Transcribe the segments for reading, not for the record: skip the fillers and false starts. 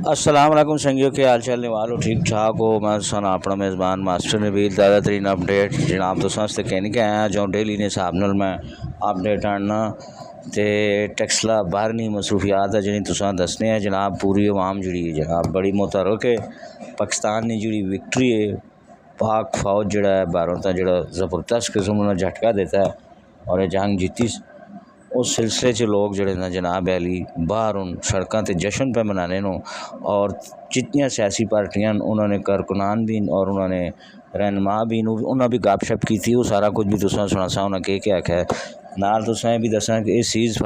अस्सलाम वालेकुम संगियों, के हाल चाल वालों ठीक ठाक हो। मैं सना अपना मेज़बान मास्टर नबील ताज़ा तरीन अपडेट जनाब तुसां आस्ते कहने के आया जो डेली ने हिसाब नाल मैं अपडेट आना ते टेक्सला बाहर नहीं मसरूफियात है जिन्हें तुसां दसने हैं जनाब। पूरी अवाम जी जनाब बड़ी मुतहरक है। पाकिस्तान ने जी विक्ट्री है, पाक फौज जड़ा है बाहरों का जड़ा ज़बरदस्त किस्म का झटका देता है और जंग जीती। उस सिलसिले च लोग जड़े ना जनाब अली बाहर उन सड़कों ते जश्न पे मनाने नो और जितनियाँ सियासी पार्टियां उन्होंने कारकुनान भी और उन्होंने रहनुमा भी उन्होंने भी गपशप की थी। वो सारा कुछ भी तुसां सुनासा उन्हें क्या आख्या है नाल तुसां भी दसा कि सीज़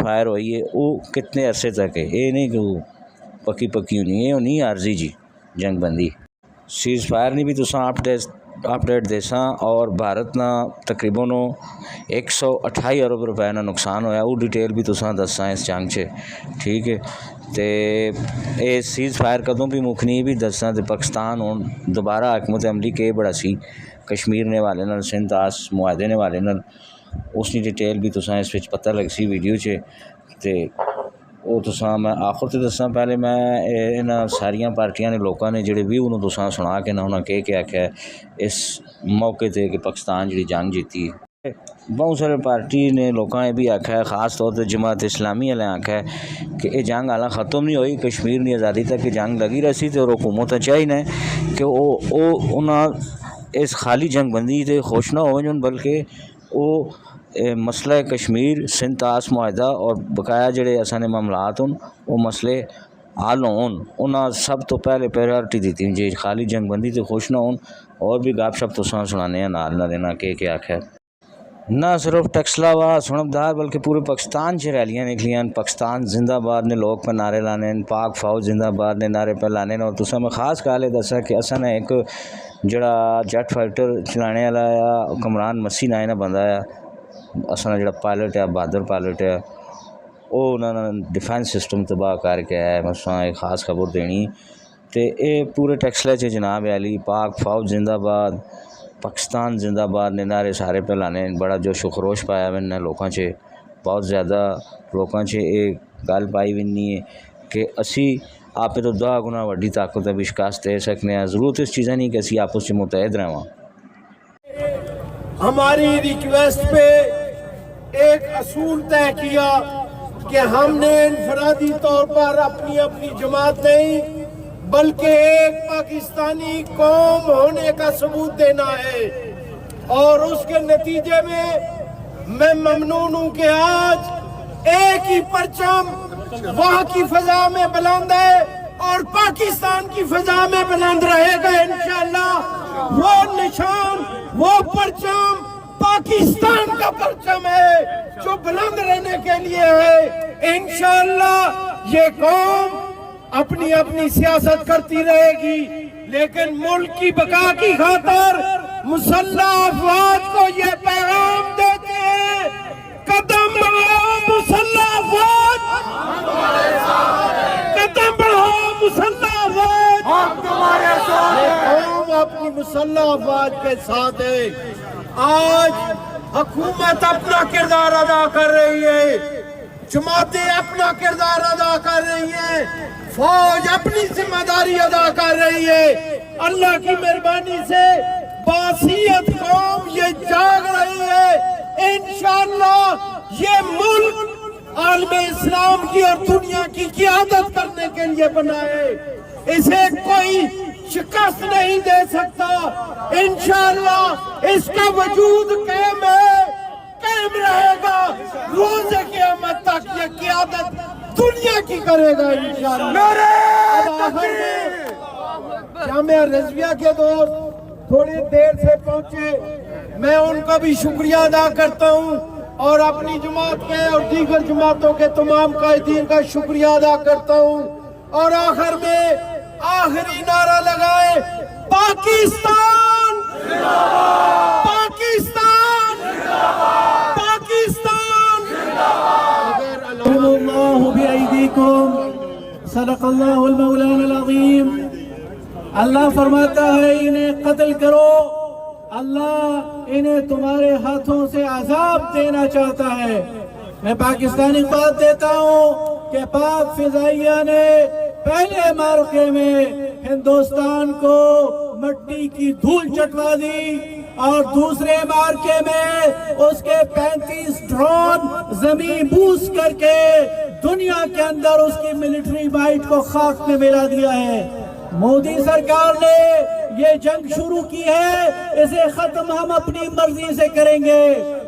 फायर हुई है वो कितने अरसे तक है। ये नहीं कि वो पक्की होनी, ये होनी आर्जी जी जंग बंदी। सीज़ फायर नहीं भी तुसां अपडेट देसा और भारत ना तकरीबन 128 अरब रुपए ना नुकसान होया। वो डिटेल भी तुसां दसा इस जंग च, ठीक है। तो ये सीज़ फायर कदों भी मुकनी भी दसा तो पाकिस्तान हुण दोबारा हुकूमत अमली के बड़ा सी कश्मीर ने वाले नाल सिंध आस मुआहदे ने वाले नाल उसकी डिटेल भी तुसां इस विच पता लग सी वीडियो च। ते वो तुसां मैं आखिर तो दसा पहले मैं इन्हां सारियां पार्टियां ने लोगों ने जिहड़े व्यू उन्होंने तुसां सुना के ना उन्हें क्या आख्या इस मौके ते कि पाकिस्तान जी जंग जीती। बहुत सारे पार्टी ने लोगों ने भी आख्या है, ख़ास तौर पर जमात इस्लामी वाले आख्या है कि ये जंग हालां ख़त्म नहीं हुई, कश्मीर की आज़ादी तक जंग लगी रही थी और हुकूमत चाहिए कि वो इस खाली जंग बंदी से खुश ना हो बल्कि वो मसला कश्मीर सिंध तास मुआहदा और बकाया जड़े असाने मामलात हों वो मसले हल होन उन्हें सब तो पहले प्रायोरिटी दी जी। खाली जंग बंदी तो खुश ना होन और भी गप शप तुसां सुनाने नाल ना देना के आख्या ना सिर्फ टेक्सला व सुनबदार बल्कि पूरे पाकिस्तान से रैलियाँ निकलियां। पाकिस्तान जिंदाबाद ने लोग पर नारे लाने, पाक फौज जिंदाबाद ने नारे पर लाने और तुसां मैं खास गल दसा कि असा ने एक जड़ा जेट फाइटर चलाने वाला आ कमरान मसी नाए ना बंदा आ असा जड़ा पायलट है बहादुर पायलट है वो उन्होंने डिफेंस सिस्टम तबाह करके आया। मसा एक खास खबर देनी तो ये पूरे टेक्सला च जनाब अली पाक फौज जिंदाबाद पाकिस्तान जिंदाबाद ने नारे सारे पे लाने बड़ा जो शुखरोश पाया मैंने लोगों से बहुत ज़्यादा लोगों से ये गल पाई भी नहीं है कि असी आप तो 10 गुना वड्डी ताकत है विश्वास दे सकते हैं। ज़रूरत इस चीज़ें नहीं कि असी आपस में मुतहद रहें। हमारी रिक्वेस्ट पे एक असूल तय किया कि हमने इनफरादी तौर पर अपनी अपनी जमात नहीं बल्कि एक पाकिस्तानी कौम होने का सबूत देना है और उसके नतीजे में मैं ममनून हूं कि आज एक ही परचम वहां की फजा में बुलंद है और पाकिस्तान की फजा में बुलंद रहेगा इंशाअल्लाह। वो निशान वो परचम पाकिस्तान का परचम है जो बुलंद रहने के लिए है। इंशाअल्लाह ये कौम अपनी अपनी सियासत करती रहेगी लेकिन मुल्क की बका की खातर मुसल्लह अफवाज को ये पैगाम देते हैं कदम बढ़ाओ मुसल्लह अफवाज, कदम बढ़ाओ मुसल्लह अफवाज, हम तुम्हारे साथ हैं। कौम अपनी मुसल्लह अफवाज के साथ है। आज हुकूमत अपना किरदार अदा कर रही है, जमातें अपना किरदार अदा कर रही है, फौज अपनी जिम्मेदारी अदा कर रही है। अल्लाह की मेहरबानी से बासियत कौम ये जाग रही है। इंशाअल्लाह ये मुल्क आलम इस्लाम की और दुनिया की क़ियादत करने के लिए बना है, इसे कोई शिकस्त नहीं दे सकता। इंशाअल्लाह इसका वजूद कायम है, कायम रहेगा रोज़े क़यामत तक। ये क़ियादत दुनिया की करेगा इंशाअल्लाह। जामिया रज़विया के दोस्त थोड़ी देर से पहुंचे, मैं उनका भी शुक्रिया अदा करता हूं और अपनी जमात के और दीगर जमातों के तमाम कायदीन का शुक्रिया अदा करता हूं। और आखिर में आखिरी नारा लगाए पाकिस्तान जिंदाबाद, पाकिस्तान जिंदाबाद, पाकिस्तान जिंदाबाद। सदक़ल्लाहुल मौलाना अज़ीम। अल्लाह फरमाता है इन्हें कत्ल करो, अल्लाह इन्हें तुम्हारे हाथों से अजाब देना चाहता है। मैं पाकिस्तानी बात देता हूँ کہ پاک فضائیہ نے پہلے معرکے میں ہندوستان کو مٹی کی دھول چٹوا دی اور دوسرے معرکے میں اس کے 35 ڈرون زمین بوس کر کے دنیا کے اندر اس کی ملٹری مائٹ کو خاک میں ملا دیا ہے۔ مودی سرکار نے یہ جنگ شروع کی ہے، اسے ختم ہم اپنی مرضی سے کریں گے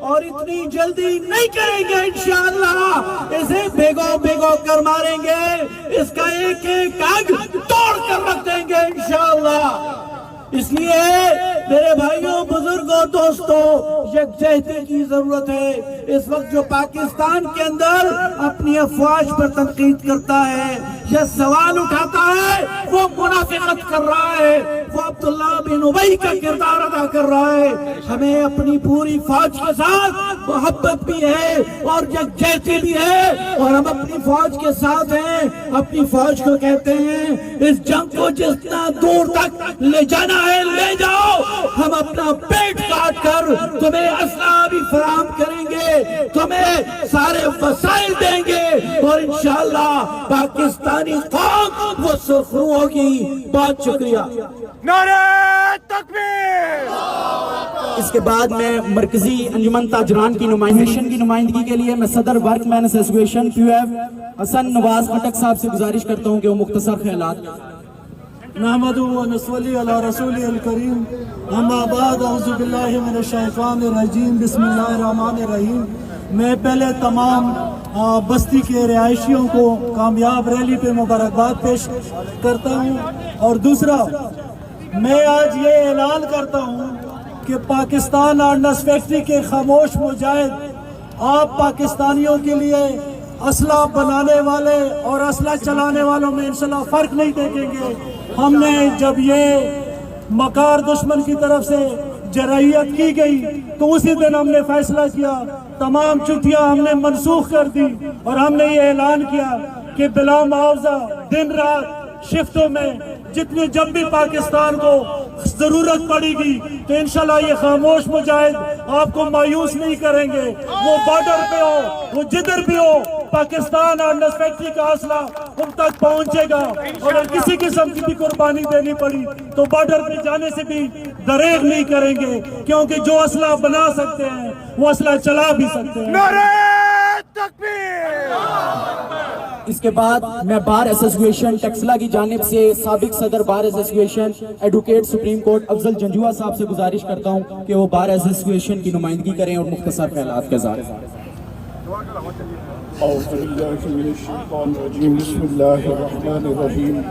اور اتنی جلدی نہیں کریں گے انشاءاللہ، اسے بھیگو بھیگو کر ماریں گے، اس کا ایک ایک آگ توڑ کر رکھ دیں گے انشاءاللہ۔ اس لیے میرے بھائیوں، بزرگوں، دوستوں، یکجہتی کی ضرورت ہے۔ اس وقت جو پاکستان کے اندر اپنی افواج پر تنقید کرتا ہے یا سوال اٹھاتا ہے، وہ منافقت کر رہا ہے، وہ عبداللہ بن ابی کا کردار ادا کر رہا ہے۔ ہمیں اپنی پوری فوج کے ساتھ محبت بھی ہے اور یکجہتی بھی ہے اور ہم اپنی فوج کے ساتھ ہیں۔ اپنی فوج کو کہتے ہیں اس جنگ کو جتنا دور تک لے جانا ہے لے جاؤ، ہم اپنا پیٹ کاٹ کر تمہیں اسلحہ بھی فراہم کریں گے، تمہیں سارے وسائل دیں گے اور انشاءاللہ پاکستانی قوم وہ سرخرو ہوگی۔ بہت شکریہ۔ نعرہ تکبیر۔ اس کے بعد میں مرکزی انجمن تاجران کی نمائندگی کے لیے میں صدر workmen's association P F Hassan Nawaz Khattak صاحب سے گزارش کرتا ہوں کہ وہ مختصر خیالات۔ نحمد و نصلی علی رسول الکریم، اما بعد، اعوذ باللہ من الشیطان الرجیم، بسم اللہ الرحمن الرحیم۔ میں پہلے تمام بستی کے رہائشیوں کو کامیاب ریلی پہ مبارکباد پیش کرتا ہوں، اور دوسرا میں آج یہ اعلان کرتا ہوں کہ پاکستان آرڈننس فیکٹری کے خاموش مجاہد آپ پاکستانیوں کے لیے اسلحہ بنانے والے اور اسلحہ چلانے والوں میں انشاءاللہ فرق نہیں دیکھیں گے۔ ہم نے جب یہ مکار دشمن کی طرف سے جرائیت کی گئی تو اسی دن ہم نے فیصلہ کیا، تمام چھٹیاں ہم نے منسوخ کر دی اور ہم نے یہ اعلان کیا کہ بلا معاوضہ دن رات شفٹوں میں جتنی جب بھی پاکستان کو ضرورت پڑے گی تو انشاءاللہ یہ خاموش مجاہد آپ کو مایوس نہیں کریں گے۔ وہ بارڈر پہ ہو، وہ جدھر بھی ہو، پاکستان آرڈننس فیکٹری کا اسلحہ ہم تک پہنچے گا، اور اگر کسی قسم کی بھی قربانی دینی پڑی تو بارڈر پہ جانے سے بھی دریغ نہیں کریں گے، کیونکہ جو اسلحہ بنا سکتے ہیں وہ اسلحہ چلا بھی سکتے ہیں۔ نعرہ تکبیر۔ اس کے بعد میں بار ایسوسیشن ٹیکسلا کی جانب سے سابق صدر bar association advocate Supreme Court Afzal Janjua صاحب سے گزارش کرتا ہوں کہ وہ بار ایسوسیشن کی نمائندگی کریں اور مختصر خیالات کا اظہار کریں۔ اعوذ باللہ من الشیطان الرجیم، بسم اللہ الرحمن الرحیم۔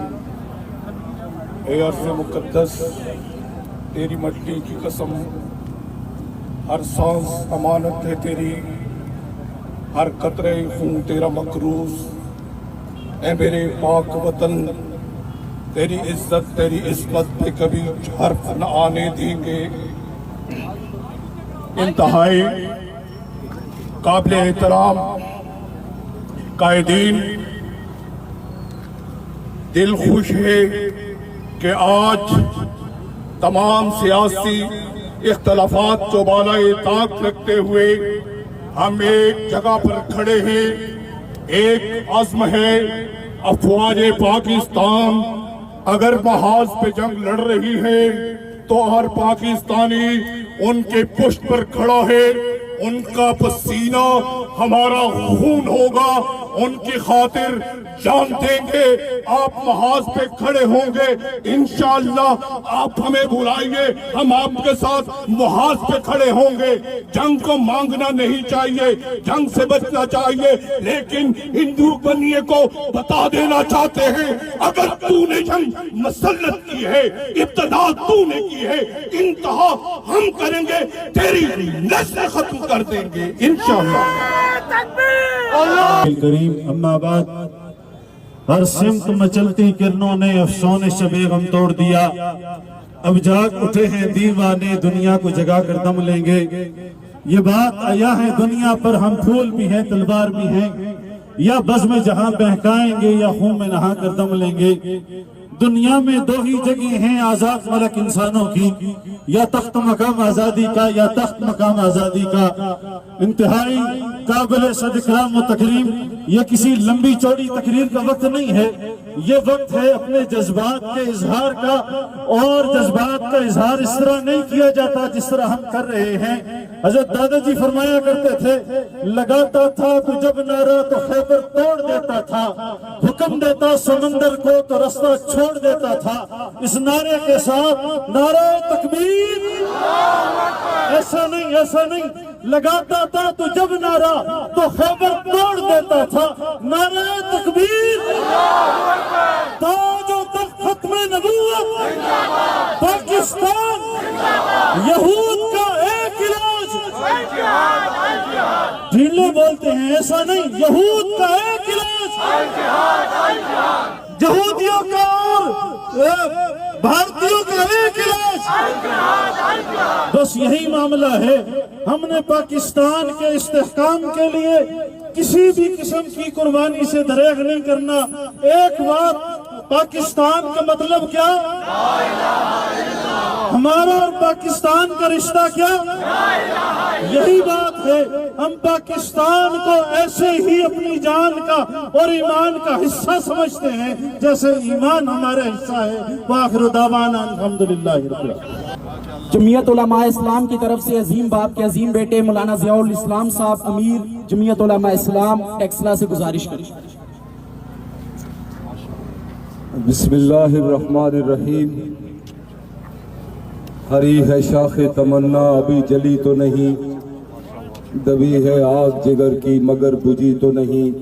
اے عرض مقدس، تیری مٹی کی قسم، ہر سانس امانت ہے تیری، ہر قطرے خون تیرا مقروض۔ اے میرے پاک وطن، تیری عزت تیری عصمت پہ کبھی حرف نہ آنے دیں گے۔ انتہائی قابل احترام قائدین، دل خوش ہے کہ آج تمام سیاسی اختلافات کو بالائے طاق رکھتے ہوئے ہم ایک جگہ پر کھڑے ہیں، ایک عزم ہے۔ افواج پاکستان اگر محاذ پہ جنگ لڑ رہی ہے تو ہر پاکستانی ان کے پشت پر کھڑا ہے، ان کا پسینہ ہمارا خون ہوگا، ان کی خاطر جان دیں گے۔ آپ محاذ پہ کھڑے ہوں گے، انشاءاللہ آپ ہمیں بلائیے، ہم آپ کے ساتھ محاذ پہ کھڑے ہوں گے۔ جنگ کو مانگنا نہیں چاہیے، جنگ سے بچنا چاہیے، لیکن ہندو بنیے کو بتا دینا چاہتے ہیں اگر تو نے جنگ مسلط کی ہے، ابتدا تو نے کی ہے، انتہا ہم کریں گے، تیری نسل ختم کر دیں گے انشاءاللہ۔ کریم، اما بعد، ہر سمت مچلتی کرنوں نے افسون شب غم توڑ دیا، اب جاگ اٹھے ہیں دیوانے، دنیا کو جگا کر دم لیں گے۔ یہ بات آیا ہے دنیا پر، ہم پھول بھی ہیں تلوار بھی ہیں، یا بزم جہاں بہکائیں گے یا خون میں نہا کر دم لیں گے۔ दुनिया में दो ही जगह हैं आजाद मलक इंसानों की, या तख्त मकाम आजादी का या तख्त मकाम आजादी का। इंतहाई काबिल सदकराम व तकरीम, ये किसी लंबी चौड़ी तकरीर का वक्त नहीं है, ये वक्त है अपने जज्बात के इजहार का। और जज्बात का इजहार इस तरह नहीं किया जाता जिस तरह हम कर रहे हैं। हजरत दादाजी फरमाया करते थे, लगाता था तो जब नारा तो खैबर तोड़ देता था, हुक्म देता समंदर को तो रास्ता छोड़ देता था। इस नारे के साथ नारा तकबीर, ऐसा नहीं, लगाता था तो जब नारा तो खैबर तोड़ देता था, नारा तकबीर। ताजो तख्त खत्म नबूवत पाकिस्तान, यहूद का एक इलाज। ढीले बोलते हैं, ऐसा नहीं, यहूद का एक इलाज, यहूदियों का और भारतीयों का एक इलाज। बस यही मामला है। हमने पाकिस्तान के इस्तेहकाम के लिए किसी भी किस्म की कुर्बानी से दरेग नहीं करना। एक बात, पाकिस्तान का मतलब क्या? हमारा और पाकिस्तान का रिश्ता क्या? यही बात है। हम पाकिस्तान को ऐसे ही अपनी जान का और ईमान का हिस्सा समझते हैं जैसे ईमान हमारा हिस्सा है। वाखिर दावाना अल्हम्दुलिल्लाहि रब्बिल आलमीन। जमीयत उलमा इस्लाम की तरफ से अजीम बाप के अजीम बेटे मौलाना ज़ियाउल इस्लाम साहब अमीर जमीयत उलमा इस्लाम टेक्सला से गुजारिश करें। बिस्मिल्लाहिर्रहमानिर्रहीम। हरी है शाखे तमन्ना अभी जली तो नहीं, दबी है आग जिगर की मगर बुझी तो नहीं,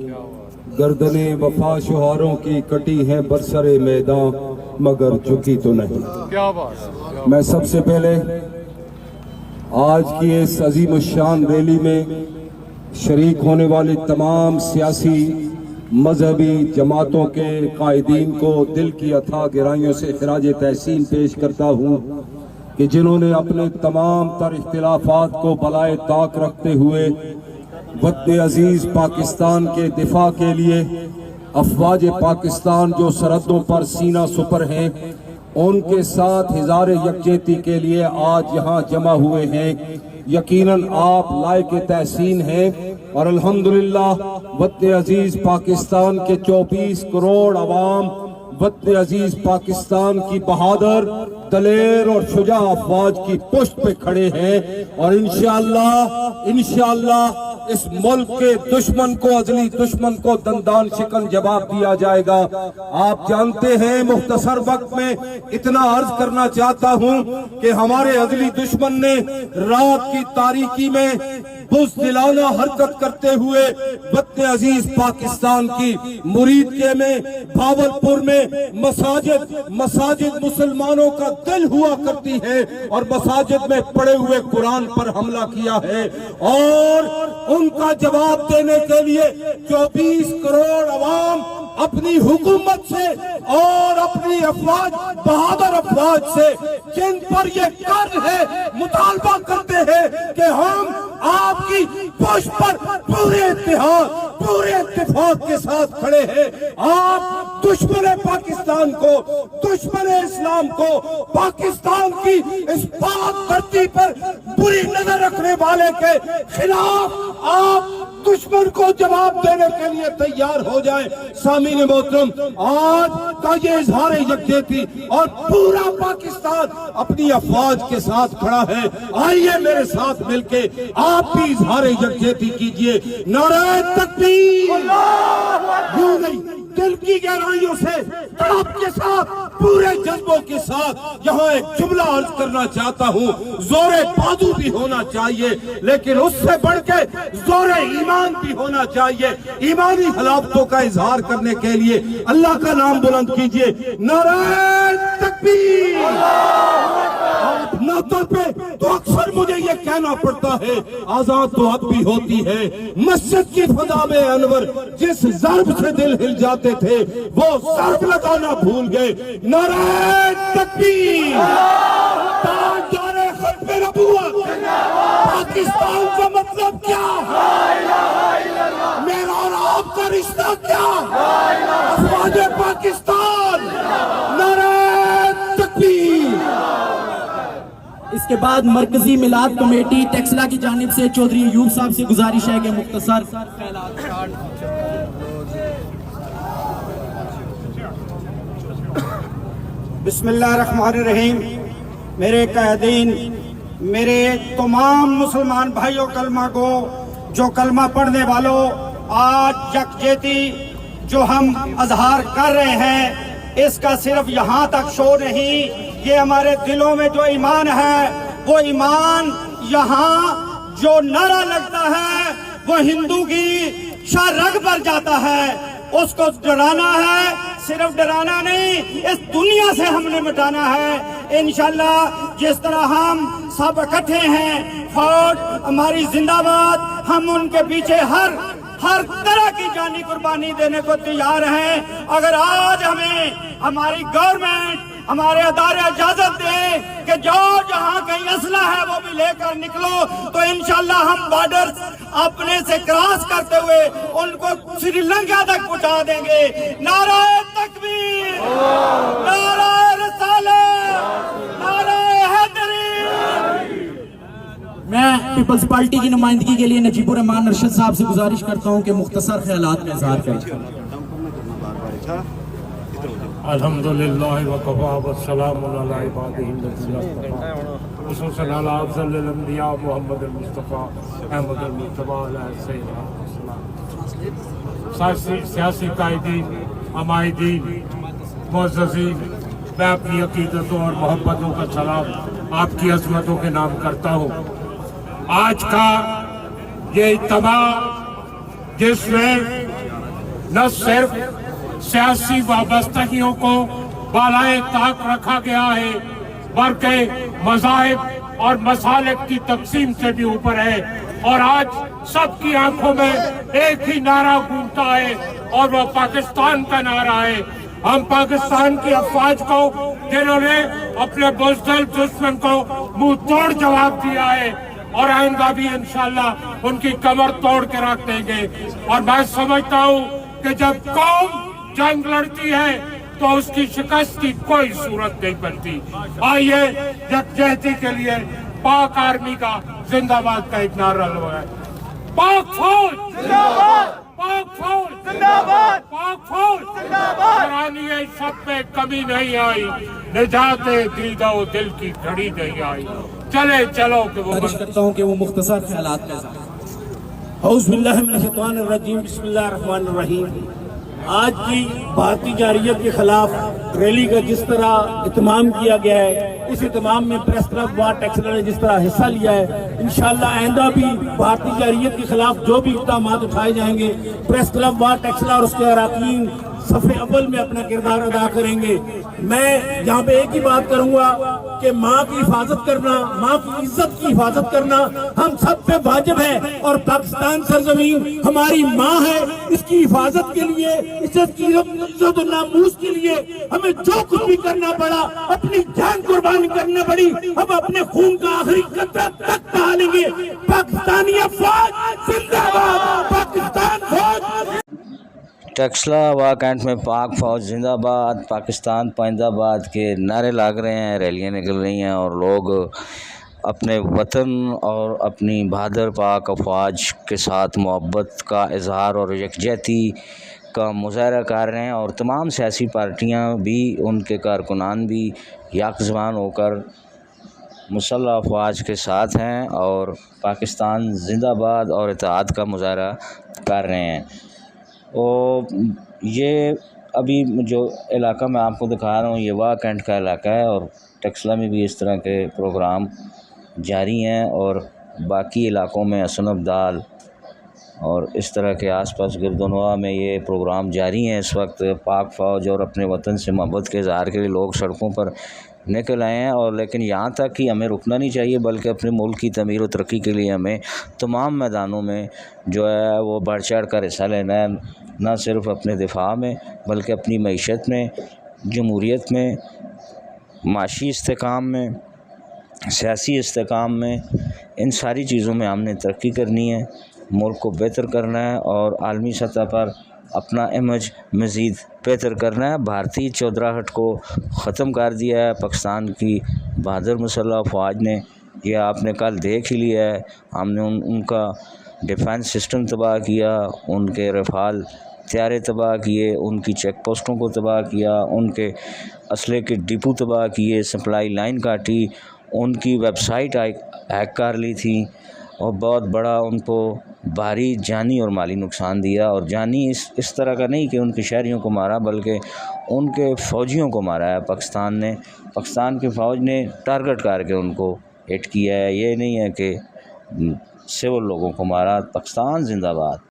गर्दने वफा शुहारों की कटी है बरसरे मैदान मगर झुकी तो नहीं। मैं सबसे पहले आज की इस अजीम शान रैली में शरीक होने वाले तमाम सियासी मजहबी जमातों के कायदीन को दिल की अथाह गहराइयों से खिराज तहसीन पेश करता हूँ कि जिन्होंने अपने तमाम तर इख्तिलाफात को बलाए ताक रखते हुए वतन अजीज पाकिस्तान के दिफा के लिए अफवाज पाकिस्तान जो सरहदों पर सीना सुपर हैं उनके साथ हिजार यकजहती के लिए आज यहाँ जमा हुए हैं। यकीनन आप लायक तहसीन हैं और अल्हम्दुलिल्लाह वतन अजीज पाकिस्तान के 24 करोड़ अवाम वतन अजीज पाकिस्तान की बहादुर दलेर और शुजा अफवाज की पुष्ट पे खड़े हैं और इंशाअल्लाह इस मुल्क के दुश्मन को, अजली दुश्मन को दंदान शिकन जवाब दिया जाएगा। आप जानते हैं, मुख्तसर वक्त में इतना अर्ज करना चाहता हूं कि हमारे अजली दुश्मन ने रात की तारीकी में बुज़दिलाना हरकत करते हुए वतन अजीज पाकिस्तान की मुरीदके में भावलपुर में मसाजिद मुसलमानों का दिल हुआ करती है और मसाजिद में पड़े हुए कुरान पर हमला किया है और उनका जवाब देने के लिए 24 करोड़ अवाम अपनी हुकूमत से और अपनी अफवाज बहादुर अफवाज से जिन पर ये कर्ज है मुतालबा करते हैं कि हम आपकी पुष्ट पर पूरे इत्तेफाक के साथ खड़े हैं। आप दुश्मन पाकिस्तान को, दुश्मन इस्लाम को, पाकिस्तान की इस पाक धरती पर बुरी नजर रखने वाले के खिलाफ आप दुश्मन को जवाब देने के लिए तैयार हो जाए। सामीन मोहतरम, आज का ये इजहार यकजहती और पूरा पाकिस्तान अपनी अफवाज के साथ खड़ा है। आइए मेरे साथ मिलके आप भी इजहार यकजहती कीजिए। नारे तकबीर, यूं नहीं दिल की गहराइयों से तड़प के साथ, पूरे जज्बों के साथ यहाँ एक जुमला अर्ज करना चाहता हूँ। जोरे बाजू भी होना चाहिए लेकिन उससे बढ़ के जोरे ईमान भी होना चाहिए। ईमानी हलावतों का इजहार करने के लिए अल्लाह का नाम बुलंद कीजिए। नारे तकबीर। नातों पे तो अक्सर मुझे ये कहना पड़ता है, आजाद तो अब भी होती है। मस्जिद की फजा में अनवर जिस ज़र्ब से दिल हिल जाते थे वो ज़र्ब लगाना भूल गए। नारे तकबीर। ताजदारे खत्मे नबूवत पाकिस्तान का मतलब क्या? मेरा और आपका रिश्ता क्या? अफवाज पाकिस्तान। इसके बाद मरकजी मिलाद कमेटी टेक्सला की जानिब से चौधरी अयूब साहब से गुजारिश है कि मुख्तसर बिस्मिल्लाहिर्रहमानिर्रहीम। मेरे कायदीन, मेरे तमाम मुसलमान भाइयों कलमा को, जो कलमा पढ़ने वालों, आज यकजहती जो हम अजहार कर रहे हैं, इसका सिर्फ यहाँ तक शो नहीं, ये हमारे दिलों में जो ईमान है, वो ईमान यहाँ जो नारा लगता है वो हिंदू की शाह रग पर जाता है। उसको डराना है, सिर्फ डराना नहीं, इस दुनिया से हमने मिटाना है इंशाल्लाह। जिस तरह हम सब इकट्ठे हैं, फौज हमारी जिंदाबाद, हम उनके पीछे हर तरह की जानी कुर्बानी देने को तैयार हैं। अगर आज हमें हमारी गवर्नमेंट, हमारे अदारे इजाजत दे कि जो जहां कहीं असला है वो भी लेकर निकलो, तो इंशाल्लाह हम बॉर्डर अपने से क्रॉस करते हुए उनको श्रीलंका तक पहुंचा देंगे। नाराए तकबीर, नाराए रिसालत, नाराए हैदरी। मैं पीपल्स पार्टी की नुमाइंदगी के लिए नजीबुर रहमान अरशद साहब से गुजारिश करता हूं कि मुख्तसर ख्यालात में इज़हार करें। अल्हम्दुलिल्लाह व कफ़ा व सलामुन अला इबादिहिल्लज़ीना इस्तफ़ा खुसूसन अला अफ़ज़लिल अंबिया मुहम्मद मुस्तफ़ा अहमद मुस्तफ़ा अलैहि सल्लम। सियासी कायदीन, अमायदीन, मुअज़्ज़ज़ीन, मैं अपनी अक़ीदतों और मोहब्बतों का सलाम आपकी अज़मतों के नाम करता हूँ। आज का ये इज्तिमा जिसमें न सिर्फ सियासी वाबस्तगियों को बालाए ताक रखा गया है, बल्कि मज़ाहिब और मसालिक की तक़सीम से भी ऊपर है। और आज सबकी आंखों में एक ही नारा गूंजता है और वो पाकिस्तान का नारा है। हम पाकिस्तान की अफवाज को, जिन्होंने अपने बुज़दिल दुश्मन को मुंह तोड़ जवाब दिया है, और आइंदा भी इंशाल्लाह उनकी कमर तोड़ के रख देंगे। और मैं समझता हूँ कि जब कौम जंग लड़ती है तो उसकी शिकस्त की कोई सूरत नहीं बनती। आइए यकजहती के लिए पाक आर्मी का जिंदाबाद का एक नारा लगाए। पाक फौज जिंदाबाद, पाक फौज जिंदाबाद, पाक फौज जिंदाबाद। सब में कमी नहीं आई, निजाते दीदा दिल की घड़ी नहीं आई। चले चलो कि वो करता हूँ कि वो मुख्तसर ख्यालात में औज़ु बिल्लाहि मिनश शैतानिर रजीम, बिस्मिल्लाहिर रहमानिर रहीम। आज की भारतीय जारियत के खिलाफ रैली का जिस तरह इत्माम किया गया है, इस इत्माम में प्रेस क्लब वार टेक्सला ने जिस तरह हिस्सा लिया है, इंशाअल्लाह आइंदा भी भारतीय जारियत के खिलाफ जो भी इक़दाम उठाए जाएंगे, प्रेस क्लब वार टेक्सला और उसके अरकान सफ़े अव्वल में अपना किरदार अदा करेंगे। मैं यहाँ पे एक ही बात करूंगा कि माँ की हिफाजत करना, माँ की इज्जत की हिफाजत करना हम सब पे वाजिब है। और पाकिस्तान सरजमीन हमारी माँ है, इसकी हिफाजत के लिए, इज्जत और नामूस के लिए हमें जो कुछ भी करना पड़ा, अपनी जान कुर्बानी करना पड़ी, हम अपने खून का आखिरी कतरा तक बहा लेंगे। पाकिस्तानी फौज जिंदाबाद, पाकिस्तान फौज। टेक्सला वार कैंट में पाक फौज जिंदाबाद, पाकिस्तान पाइंदाबाद के नारे लग रहे हैं, रैलियां निकल रही हैं और लोग अपने वतन और अपनी बहादुर पाक अफवाज के साथ मोहब्बत का इजहार और यकजहती का मुजाहरा कर रहे हैं। और तमाम सियासी पार्टियां भी, उनके कारकुनान भी यकज़बान होकर मुसल्लह अफवाज के साथ हैं और पाकिस्तान जिंदाबाद और इत्तेहाद का मुजाहरा कर रहे हैं। और ये अभी जो इलाका मैं आपको दिखा रहा हूँ, ये वार कैंट का इलाका है और टेक्सला में भी इस तरह के प्रोग्राम जारी हैं और बाकी इलाकों में हसन अब्दाल और इस तरह के आसपास गिरदनवा में ये प्रोग्राम जारी हैं। इस वक्त पाक फ़ौज और अपने वतन से मोहब्बत के इज़हार के लिए लोग सड़कों पर निकल आए हैं। और लेकिन यहाँ तक कि हमें रुकना नहीं चाहिए, बल्कि अपने मुल्क की तमीर और तरक्की के लिए हमें तमाम मैदानों में जो है वो बढ़ चढ़ कर हिस्सा लेना है, न सिर्फ अपने दिफा में बल्कि अपनी मईशत में, जमहूरियत में, माशी इस्तेकाम में, सियासी इस्तेकाम में, इन सारी चीज़ों में हमने तरक्की करनी है, मुल्क को बेहतर करना है और आलमी सतह पर अपना इमेज मज़ीद बेहतर करना है। भारतीय चौधराहट को ख़त्म कर दिया है पाकिस्तान की बहादुर मुसल्लह अफवाज ने یہ آپ نے کل دیکھ ہی لیا ہے. ہم نے ان کا ڈیفنس سسٹم تباہ کیا، ان کے رفال طیارے تباہ کیے، ان کی چیک پوسٹوں کو تباہ کیا، ان کے اسلحے کے ڈپو تباہ کیے، سپلائی لائن کاٹی، ان کی ویب سائٹ ہیک کر لی تھی، اور بہت بڑا ان کو بھاری جانی اور مالی نقصان دیا. اور جانی اس طرح کا نہیں کہ ان کے شہریوں کو مارا، بلکہ ان کے فوجیوں کو مارا ہے پاکستان نے. پاکستان کی فوج نے ٹارگٹ کر کے ان کو ہٹ کیا ہے، یہ نہیں ہے کہ سول لوگوں کو مارا. پاکستان زندہ باد.